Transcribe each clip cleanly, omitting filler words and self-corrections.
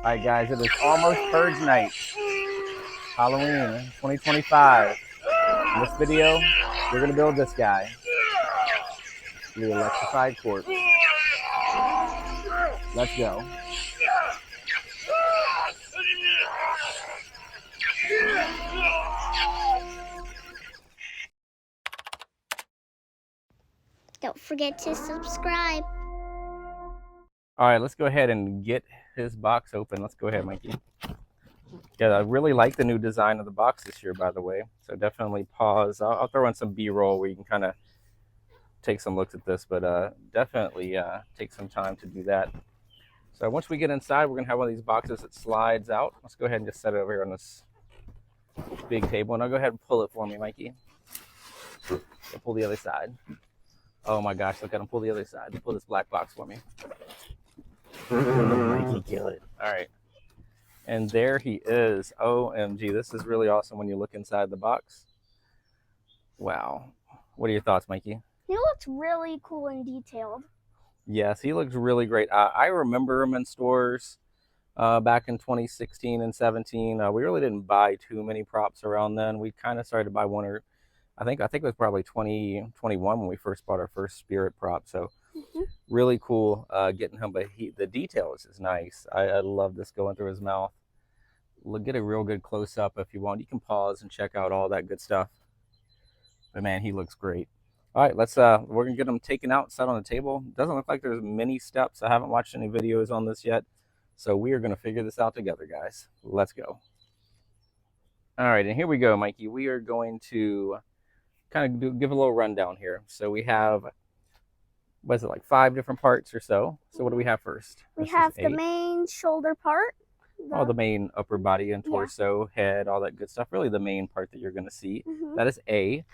Alright guys, it is almost Purge Night Halloween 2025. In this video, we're going to build this guy, the Electrified Corpse. Let's go. Don't forget to subscribe. Alright, let's go ahead and get his box open. Let's go ahead, Mikey. Yeah, I really like the new design of the box this year, by the way. So definitely pause. I'll throw in some B-roll where you can kind of take some looks at this, but definitely take some time to do that. So once we get inside, we're going to have one of these boxes that slides out. Let's go ahead and just set it over here on this big table. And I'll go ahead and pull it for me, Mikey. Pull the other side. Oh my gosh, look at him pull the other side. Pull this black box for me. Mikey, kill it. All right. And there he is. OMG, this is really awesome when you look inside the box. Wow. What are your thoughts, Mikey? He looks really cool and detailed. Yes, he looks really great. I remember him in stores back in 2016 and 17. We really didn't buy too many props around then. We kind of started to buy one or I think it was probably 2021 when we first bought our first spirit prop. So really cool getting him, but the detail is nice. I love this going through his mouth. Get a real good close up if you want. You can pause and check out all that good stuff. But man, he looks great. All right, we're gonna get him taken out, set on the table. Doesn't look like there's many steps. I haven't watched any videos on this yet, so we are gonna figure this out together, guys. Let's go. All right, and here we go, Mikey. We are going to kind of give a little rundown here. So we have, what is it, like 5 different parts or so. So what do we have first? We have the main shoulder part. The main upper body and torso, head, all that good stuff. Really the main part that you're going to see. That is A.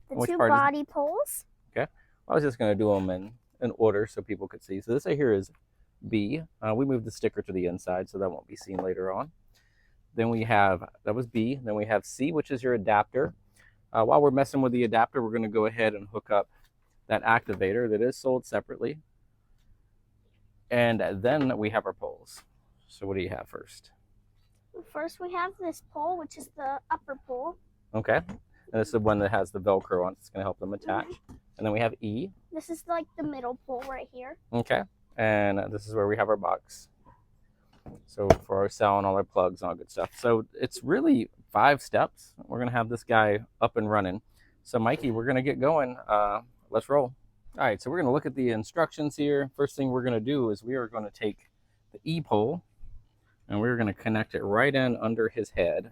The 2 body poles. Okay. I was just going to do them in order so people could see. So this right here is B. We moved the sticker to the inside so that won't be seen later on. Then we have, that was B. Then we have C, which is your adapter. While we're messing with the adapter, we're going to go ahead and hook up that activator that is sold separately. And then we have our poles. So what do you have first? First we have this pole, which is the upper pole. Okay. And this is the one that has the Velcro on it. It's going to help them attach. And then we have E. This is like the middle pole right here. Okay. And this is where we have our box. So for our cell and all our plugs and all good stuff. So it's really 5 steps. We're going to have this guy up and running. So Mikey, we're going to get going. Let's roll. All right, so we're going to look at the instructions here. First thing we're going to do is we are going to take the E pole and we're going to connect it right in under his head.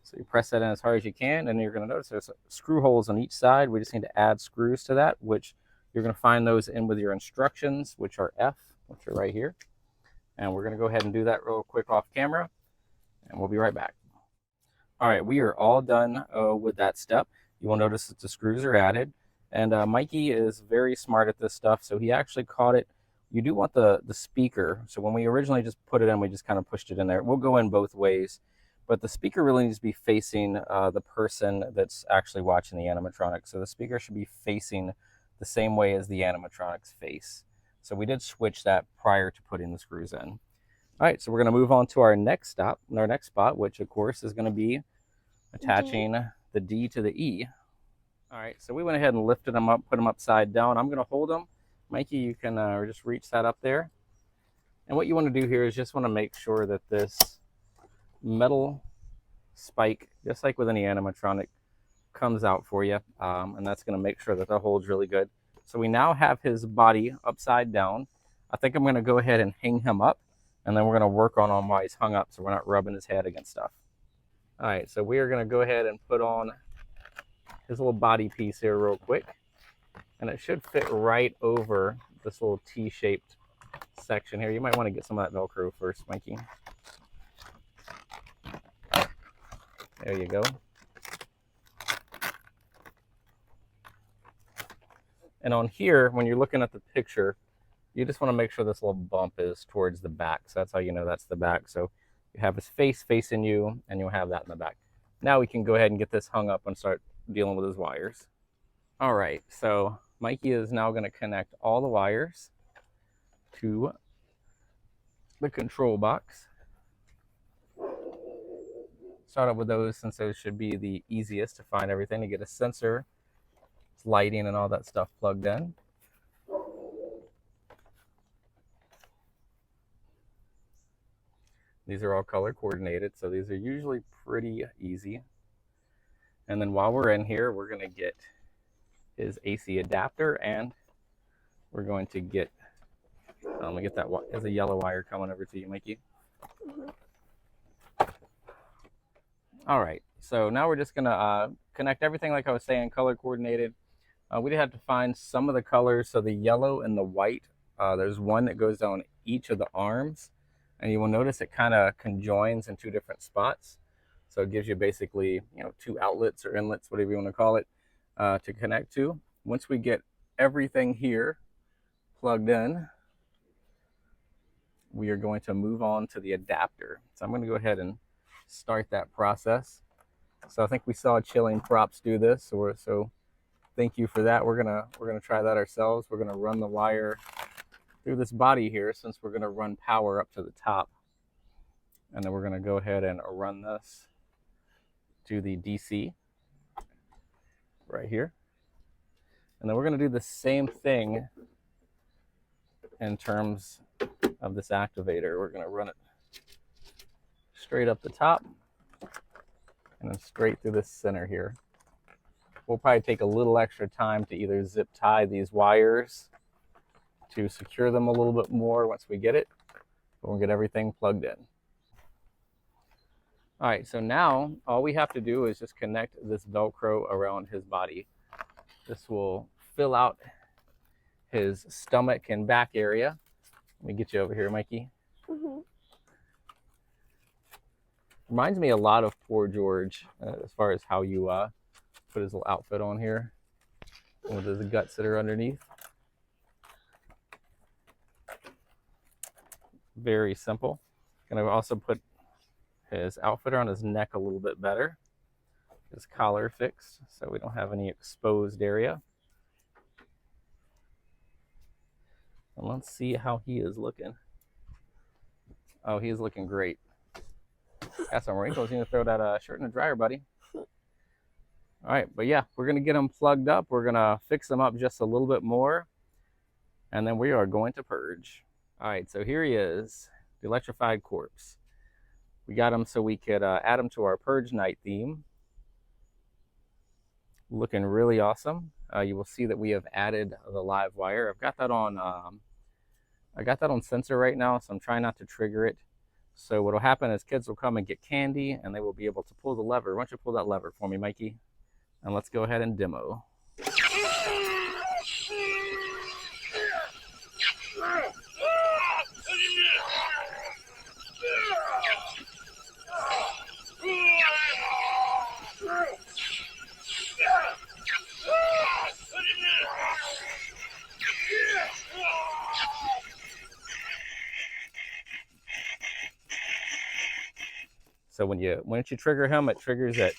So you press that in as hard as you can, and you're going to notice there's screw holes on each side. We just need to add screws to that, which you're going to find those in with your instructions, which are F, which are right here. And we're going to go ahead and do that real quick off camera, and we'll be right back. All right, we are all done with that step. You will notice that the screws are added, and Mikey is very smart at this stuff, so he actually caught it. You do want the speaker. So when we originally just put it in, we just kind of pushed it in there. We'll go in both ways, but the speaker really needs to be facing the person that's actually watching the animatronic. So the speaker should be facing the same way as the animatronic's face. So we did switch that prior to putting the screws in. All right, so we're going to move on to our next stop, our next spot, which of course is going to be attaching the D to the E. All right, so we went ahead and lifted them up, put them upside down. I'm going to hold them. Mikey, you can just reach that up there. And what you want to do here is just want to make sure that this metal spike, just like with any animatronic, comes out for you. And that's going to make sure that that holds really good. So we now have his body upside down. I think I'm going to go ahead and hang him up, and then we're going to work on him while he's hung up so we're not rubbing his head against stuff. All right, so we are going to go ahead and put on his little body piece here real quick. And it should fit right over this little T-shaped section here. You might want to get some of that Velcro first, Mikey. There you go. And on here, when you're looking at the picture, you just want to make sure this little bump is towards the back. So that's how you know that's the back. So you have his face facing you, and you'll have that in the back. Now we can go ahead and get this hung up and start dealing with his wires. All right, so Mikey is now going to connect all the wires to the control box. Start up with those since those should be the easiest to find everything. To get a sensor, lighting, and all that stuff plugged in. These are all color coordinated, so these are usually pretty easy. And then while we're in here, we're going to get his AC adapter, and we're going to get, let me get that, there's a yellow wire coming over to you, Mikey. All right, so now we're just going to connect everything like I was saying, color coordinated. We did have to find some of the colors, so the yellow and the white, there's one that goes down each of the arms, and you will notice it kind of conjoins in two different spots. So it gives you basically, two outlets or inlets, whatever you want to call it, to connect to. Once we get everything here plugged in, we are going to move on to the adapter. So I'm going to go ahead and start that process. So I think we saw Chilling Props do this, so thank you for that. We're gonna try that ourselves. We're gonna run the wire through this body here, since we're gonna run power up to the top, and then we're gonna go ahead and run this to the DC right here, and then we're gonna do the same thing in terms of this activator. We're gonna run it straight up the top and then straight through the center here. We'll probably take a little extra time to either zip tie these wires to secure them a little bit more once we get it, but we'll get everything plugged in. All right, so now all we have to do is just connect this Velcro around his body. This will fill out his stomach and back area. Let me get you over here, Mikey. Reminds me a lot of Poor George as far as how you put his little outfit on here with his guts that are underneath. Very simple. Gonna also put his outfit on his neck a little bit better. His collar fixed so we don't have any exposed area. And let's see how he is looking. Oh, he is looking great. Got some wrinkles. You need to throw that shirt in the dryer, buddy. All right, but yeah, we're gonna get him plugged up. We're gonna fix him up just a little bit more, and then we are going to purge. All right, so here he is, the Electrified Corpse. We got him so we could add him to our Purge Night theme. Looking really awesome. You will see that we have added the live wire. I've got that on. I got that on sensor right now, so I'm trying not to trigger it. So what will happen is kids will come and get candy, and they will be able to pull the lever. Why don't you pull that lever for me, Mikey? And let's go ahead and demo. So once you trigger him, it triggers it.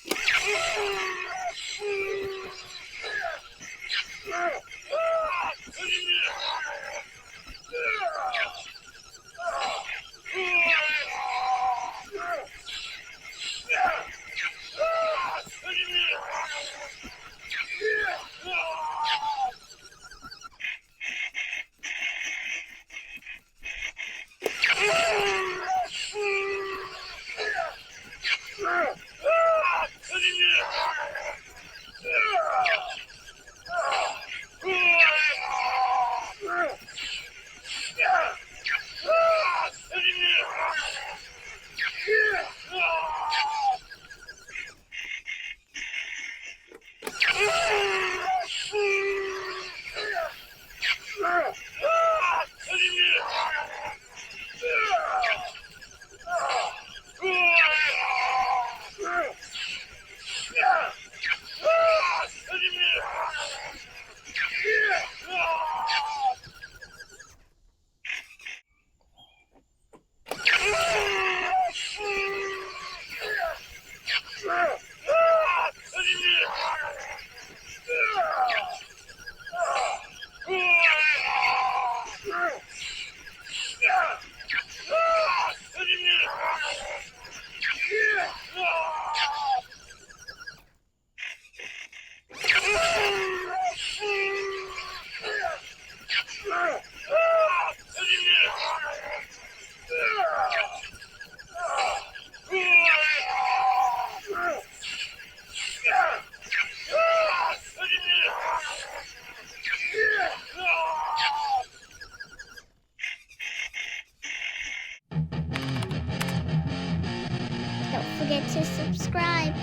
forget to subscribe.